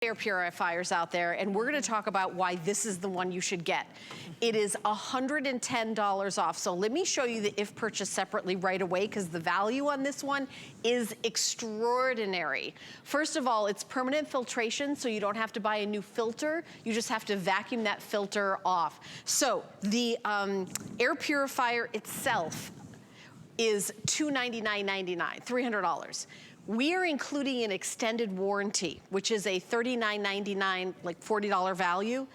Air purifiers out there, and we're going to talk about why this is the one you should get. It is $110 off. So let me show you the if purchased separately right away, because the value on this one is extraordinary. First of all, it's permanent filtration, so you don't have to buy a new filter. You just have to vacuum that filter off. So the air purifier itself is $299.99, $300. We are including an extended warranty, which is a $39.99, like $40 value.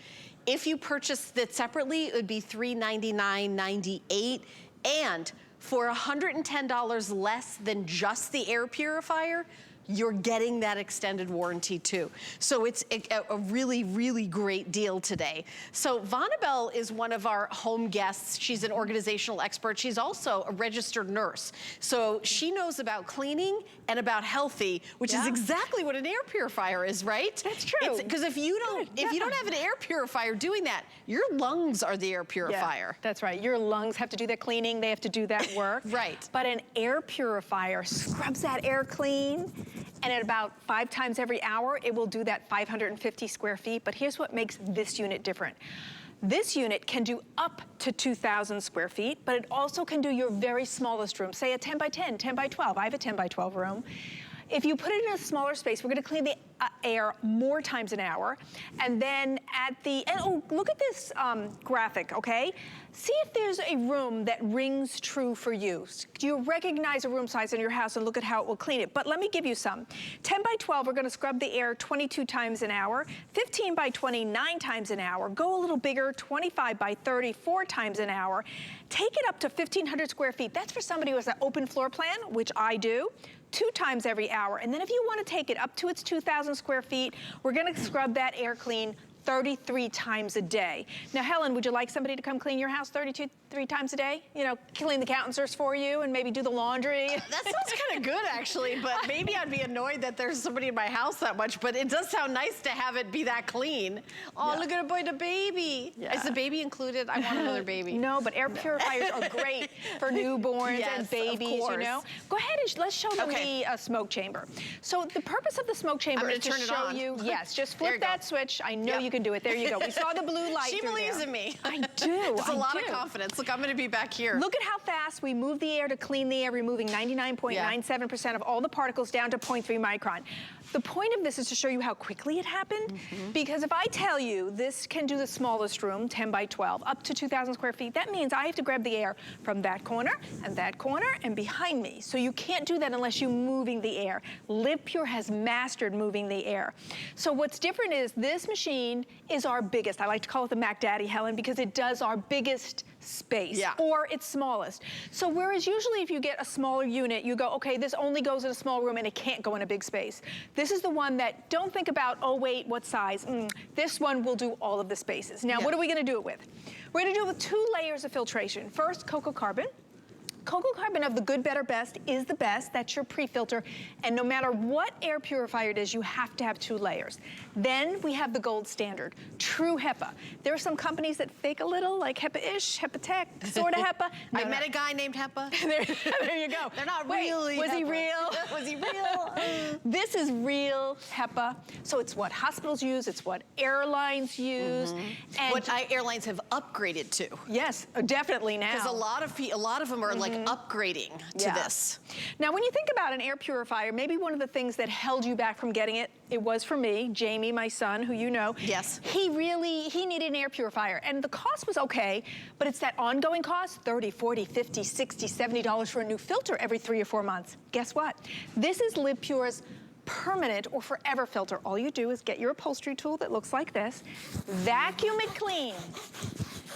If you purchase it separately, it would be $399.98. And for $110 less than just the air purifier, you're getting that extended warranty too. So it's a really, really great deal today. So Vonabelle is one of our home guests. She's an organizational expert. She's also a registered nurse. So she knows about cleaning and about healthy, which is exactly what an air purifier is, right? That's true. Because if you don't have an air purifier doing that, your lungs are the air purifier. Yeah, that's right. Your lungs have to do that cleaning. They have to do that work. Right. But an air purifier scrubs that air clean, and at about 5 times every hour, it will do that 550 square feet. But here's what makes this unit different. This unit can do up to 2,000 square feet, but it also can do your very smallest room, say a 10 by 10, 10 by 12. I have a 10 by 12 room. If you put it in a smaller space, we're gonna clean the air more times an hour. And then at the, and oh, look at this graphic, okay? See if there's a room that rings true for you. Do you recognize a room size in your house, and look at how it will clean it? But let me give you some. 10 by 12, we're gonna scrub the air 22 times an hour. 15 by 20, 9 times an hour. Go a little bigger, 25 by 30, 4 times an hour. Take it up to 1,500 square feet. That's for somebody who has an open floor plan, which I do. 2 times every hour. And then if you want to take it up to its 2,000 square feet, we're going to scrub that air clean 33 times a day. Now, Helen, would you like somebody to come clean your house 33 times a day? You know, clean the counters for you and maybe do the laundry? That sounds kind of good, actually, but maybe I'd be annoyed that there's somebody in my house that much, but it does sound nice to have it be that clean. Oh, look at a boy, the baby. Yeah. Is the baby included? I want another baby. No, but air purifiers are great for newborns and babies, you know? Go ahead and let's show them the smoke chamber. So the purpose of the smoke chamber is to show you, just flip that switch. I know you can do it. There you go. We saw the blue light. She believes in me. I do. It's a lot of confidence. Look, I'm going to be back here. Look at how fast we move the air to clean the air, removing 99.97% of all the particles down to 0.3 micron. The point of this is to show you how quickly it happened, because if I tell you this can do the smallest room, 10 by 12, up to 2,000 square feet, that means I have to grab the air from that corner and behind me. So you can't do that unless you're moving the air. LivePure has mastered moving the air. So what's different is this machine is our biggest. I like to call it the Mac Daddy, Helen, because it does our biggest space or its smallest. So whereas usually if you get a smaller unit, you go, okay, this only goes in a small room and it can't go in a big space. This is the one that, don't think about, oh wait, what size? This one will do all of the spaces. Now, what are we gonna do it with? We're gonna do it with 2 layers of filtration. First, cocoa carbon. Cocoa carbon of the good, better, best is the best. That's your pre-filter. And no matter what air purifier it is, you have to have 2 layers. Then we have the gold standard, True HEPA. There are some companies that fake a little, like HEPA-ish, HEPA-tech, sort of HEPA. I met a guy named HEPA. There you go. They're not really Was HEPA. he real? Was he real? This is real HEPA. So it's what hospitals use, it's what airlines use. And what airlines have upgraded to. Yes, definitely now. Because a lot of them are like upgrading to this. Now, when you think about an air purifier, maybe one of the things that held you back from getting it, it was for me, Jamie, my son, who you know. Yes. He needed an air purifier, and the cost was okay, but it's that ongoing cost, $30, $40, $50, $60, $70 for a new filter every 3 or 4 months. Guess what? This is LivePure's permanent or forever filter. All you do is get your upholstery tool that looks like this, vacuum it clean.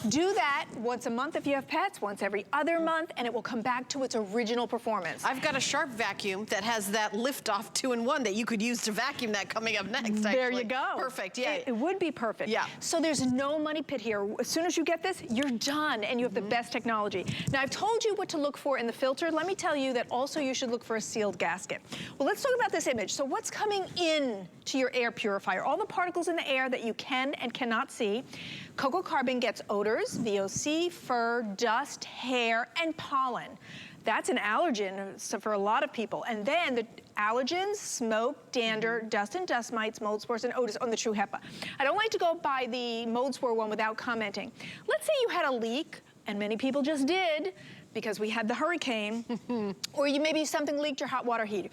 Do that once a month if you have pets, once every other month, and it will come back to its original performance. I've got a Sharp vacuum that has that lift-off 2-in-1 that you could use to vacuum that coming up next, actually. There you go. Perfect, yeah. It would be perfect. Yeah. So there's no money pit here. As soon as you get this, you're done, and you have the best technology. Now, I've told you what to look for in the filter. Let me tell you that also you should look for a sealed gasket. Well, let's talk about this image. So what's coming in to your air purifier? All the particles in the air that you can and cannot see. Cocoa carbon gets odors, VOC, fur, dust, hair, and pollen. That's an allergen for a lot of people. And then the allergens, smoke, dander, dust and dust mites, mold spores, and odors on the True HEPA. I don't like to go by the mold spore one without commenting. Let's say you had a leak, and many people just did, because we had the hurricane, or maybe something leaked your hot water heater.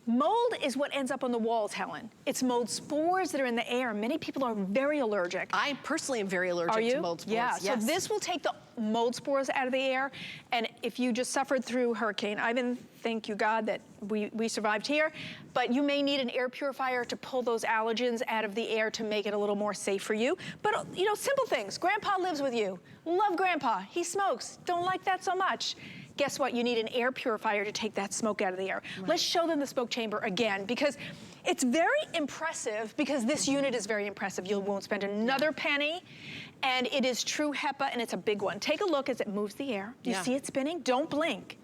Mold is what ends up on the walls, Helen. It's mold spores that are in the air. Many people are very allergic. I personally am very allergic to mold spores. Yeah, yes. so this will take the mold spores out of the air. And if you just suffered through Hurricane Ivan, thank you God that we survived here, but you may need an air purifier to pull those allergens out of the air to make it a little more safe for you. But you know, simple things. Grandpa lives with you. Love Grandpa. He smokes. Don't like that so much. Guess what? You need an air purifier to take that smoke out of the air. Right. Let's show them the smoke chamber again, because it's very impressive, because this unit is very impressive. You won't spend another penny, and it is True HEPA, and it's a big one. Take a look as it moves the air. Do you see it spinning? Don't blink.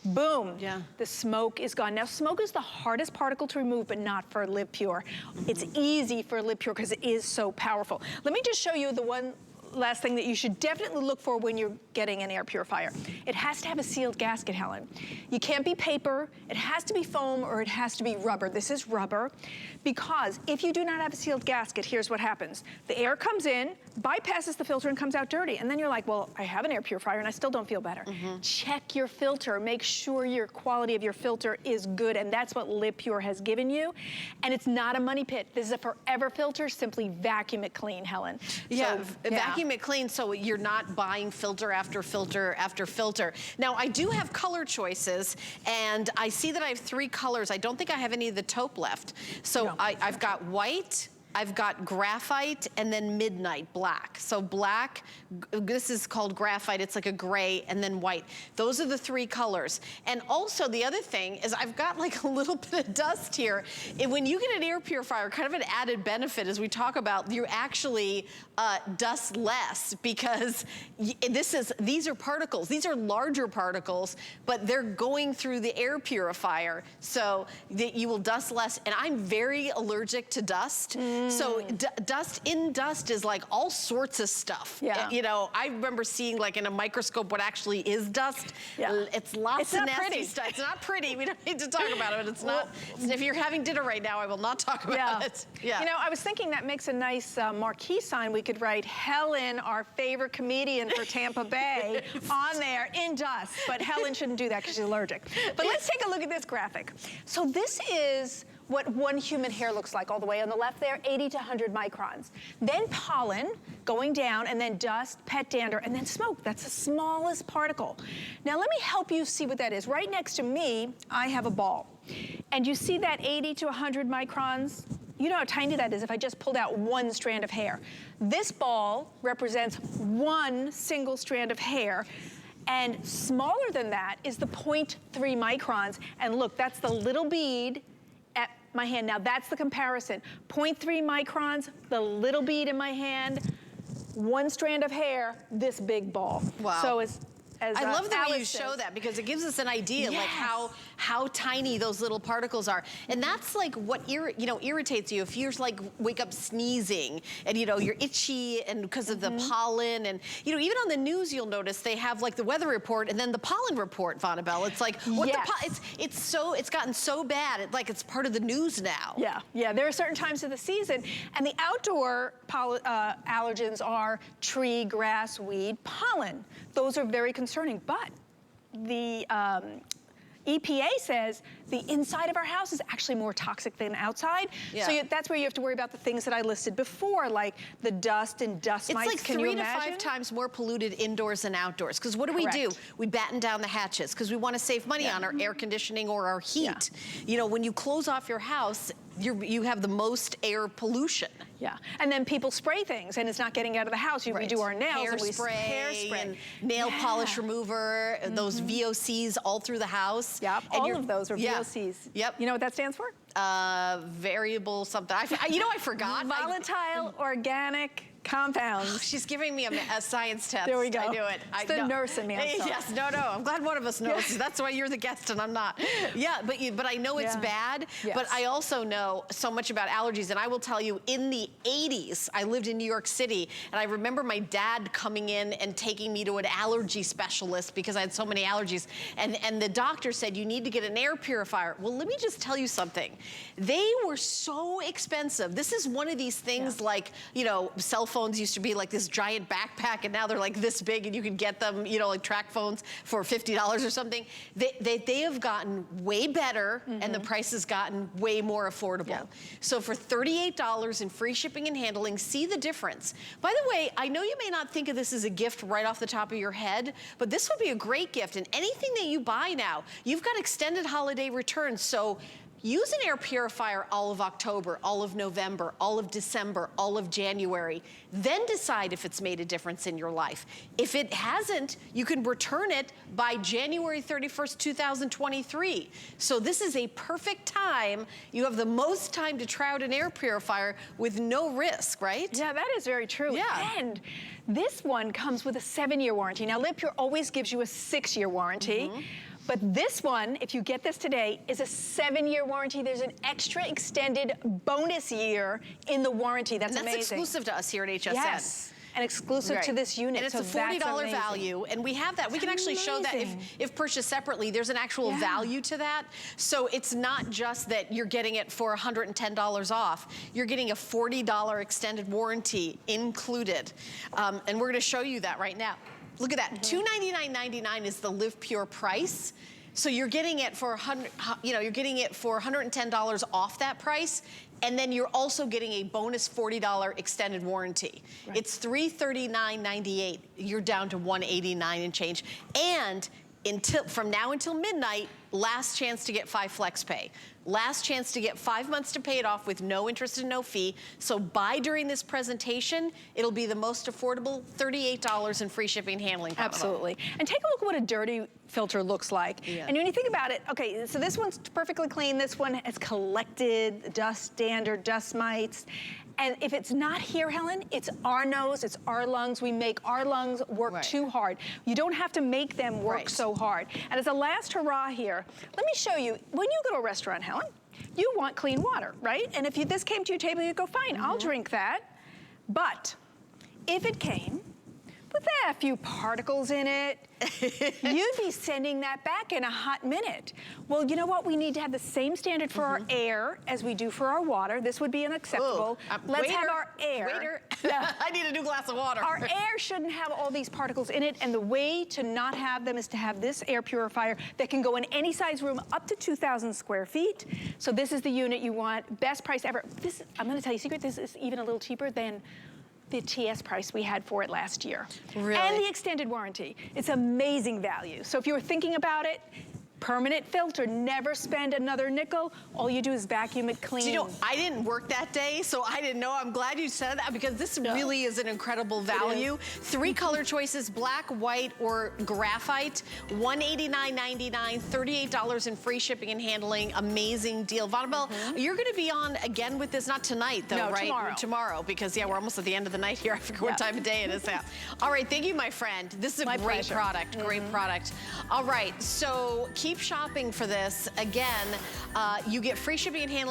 Boom. Yeah. The smoke is gone. Now, smoke is the hardest particle to remove, but not for LivePure. It's easy for LivePure because it is so powerful. Let me just show you the one last thing that you should definitely look for when you're getting an air purifier. It has to have a sealed gasket, Helen. You can't be paper, it has to be foam, or it has to be rubber. This is rubber, because if you do not have a sealed gasket, here's what happens. The air comes in, bypasses the filter, and comes out dirty. And then you're like, well, I have an air purifier and I still don't feel better. Check your filter. Make sure your quality of your filter is good, and that's what LivePure has given you. And it's not a money pit. This is a forever filter. Simply vacuum it clean, Helen. Yeah, vacuum it clean so you're not buying filter after filter after filter. Now, I do have color choices, and I see that I have 3 colors. I don't think I have any of the taupe left. So I've got white, I've got graphite, and then midnight black. So black, this is called graphite. It's like a gray, and then white. Those are the 3 colors. And also the other thing is I've got like a little bit of dust here. When you get an air purifier, kind of an added benefit as we talk about, you actually dust less, because these are particles. These are larger particles, but they're going through the air purifier, so that you will dust less. And I'm very allergic to dust. So dust is like all sorts of stuff. Yeah. You know, I remember seeing like in a microscope what actually is dust. Yeah. It's lots of nasty stuff. It's not pretty. We don't need to talk about it. It's not. If you're having dinner right now, I will not talk about it. Yeah. You know, I was thinking that makes a nice marquee sign. We could write Helen, our favorite comedian for Tampa Bay, on there in dust. But Helen shouldn't do that because she's allergic. But let's take a look at this graphic. So this is what one human hair looks like all the way on the left there, 80 to 100 microns. Then pollen going down, and then dust, pet dander, and then smoke. That's the smallest particle. Now let me help you see what that is. Right next to me, I have a ball. And you see that 80 to 100 microns? You know how tiny that is if I just pulled out one strand of hair. This ball represents one single strand of hair. And smaller than that is the 0.3 microns. And look, that's the little bead at my hand. Now that's the comparison. 0.3 microns, the little bead in my hand, one strand of hair, this big ball. Wow. So I love the way you show that, because it gives us an idea like how tiny those little particles are. And that's like what irritates you. If you're like wake up sneezing and you're itchy and because of the pollen, and even on the news you'll notice they have like the weather report and then the pollen report, Vonabelle. It's like it's gotten so bad it's part of the news now. Yeah, there are certain times of the season, and the outdoor allergens are tree, grass, weed, pollen. Those are very concerning, but the EPA says the inside of our house is actually more toxic than outside. Yeah. So that's where you have to worry about the things that I listed before, like the dust and dust mites. It's like 3 to 5 times more polluted indoors than outdoors. Because what do? We batten down the hatches because we want to save money on our air conditioning or our heat. Yeah. When you close off your house, you have the most air pollution. Yeah, and then people spray things, and it's not getting out of the house. We do our nails, hairspray, and nail polish remover, those VOCs all through the house. Yep, and all of those are VOCs. Yep. You know what that stands for? Variable something. I forgot. Volatile organic compounds. She's giving me a science test. There we go. I knew it. It's the nurse in me, I'm sorry. Yes, no. I'm glad one of us knows. That's why you're the guest and I'm not. Yeah, but I know it's bad. Yes. But I also know so much about allergies. And I will tell you, in the 80s, I lived in New York City. And I remember my dad coming in and taking me to an allergy specialist because I had so many allergies. And the doctor said, you need to get an air purifier. Well, let me just tell you something. They were so expensive. This is one of these things like, you know, cell phones used to be like this giant backpack and now they're like this big and you can get them, you know, like track phones for $50 or something. They have gotten way better and the price has gotten way more affordable. Yeah. So for $38 in free shipping and handling, see the difference. By the way, I know you may not think of this as a gift right off the top of your head, but this would be a great gift. And anything that you buy now, you've got extended holiday returns. So use an air purifier all of October, all of November, all of December, all of January. Then decide if it's made a difference in your life. If it hasn't, you can return it by January 31st, 2023. So this is a perfect time. You have the most time to try out an air purifier with no risk, right? Yeah, that is very true. Yeah. And this one comes with a 7-year warranty. Now, LivePure always gives you a 6-year warranty. But this one, if you get this today, is a 7-year warranty. There's an extra extended bonus year in the warranty. That's amazing. That's exclusive to us here at HSN. Yes, and exclusive to this unit. And it's a $40 value, and we have that. We can actually show that if purchased separately, there's an actual value to that. So it's not just that you're getting it for $110 off. You're getting a $40 extended warranty included. And we're gonna show you that right now. Look at that, $299.99 is the LivePure price. So you're getting it for $110 off that price, and then you're also getting a bonus $40 extended warranty. Right. It's $339.98. You're down to $189 and change. And from now until midnight, last chance to get 5 flex pay. Last chance to get 5 months to pay it off with no interest and no fee. So buy during this presentation. It'll be the most affordable, $38 in free shipping and handling. Absolutely. And take a look at what a dirty filter looks like. Yeah. And when you think about it, okay, so this one's perfectly clean. This one has collected dust, dander, dust mites. And if it's not here, Helen, it's our nose, it's our lungs. We make our lungs work too hard. You don't have to make them work so hard. And as a last hurrah here, let me show you, when you go to a restaurant, Helen, you want clean water, right? And if this came to your table, you'd go, fine, I'll drink that. But if it came with a few particles in it, you'd be sending that back in a hot minute. Well, you know what? We need to have the same standard for our air as we do for our water. This would be unacceptable. Let's have our air. Waiter. Yeah. I need a new glass of water. Our air shouldn't have all these particles in it, and the way to not have them is to have this air purifier that can go in any size room up to 2,000 square feet. So this is the unit you want. Best price ever. I'm gonna tell you a secret, this is even a little cheaper than the TS price we had for it last year. Really? And the extended warranty. It's amazing value. So if you were thinking about it, permanent filter, never spend another nickel. All you do is vacuum it clean. So, you know, I didn't work that day, so I didn't know. I'm glad you said that because this really is an incredible value. 3 color choices, black, white, or graphite. $189.99, $38 in free shipping and handling. Amazing deal. Vonabelle, you're gonna be on again with this, not tonight though, right? Tomorrow. Tomorrow, because we're almost at the end of the night here. I forget what time of day it is now. All right, thank you, my friend. This is a great product, great product. All right, so keep shopping for this. Again, you get free shipping and handling.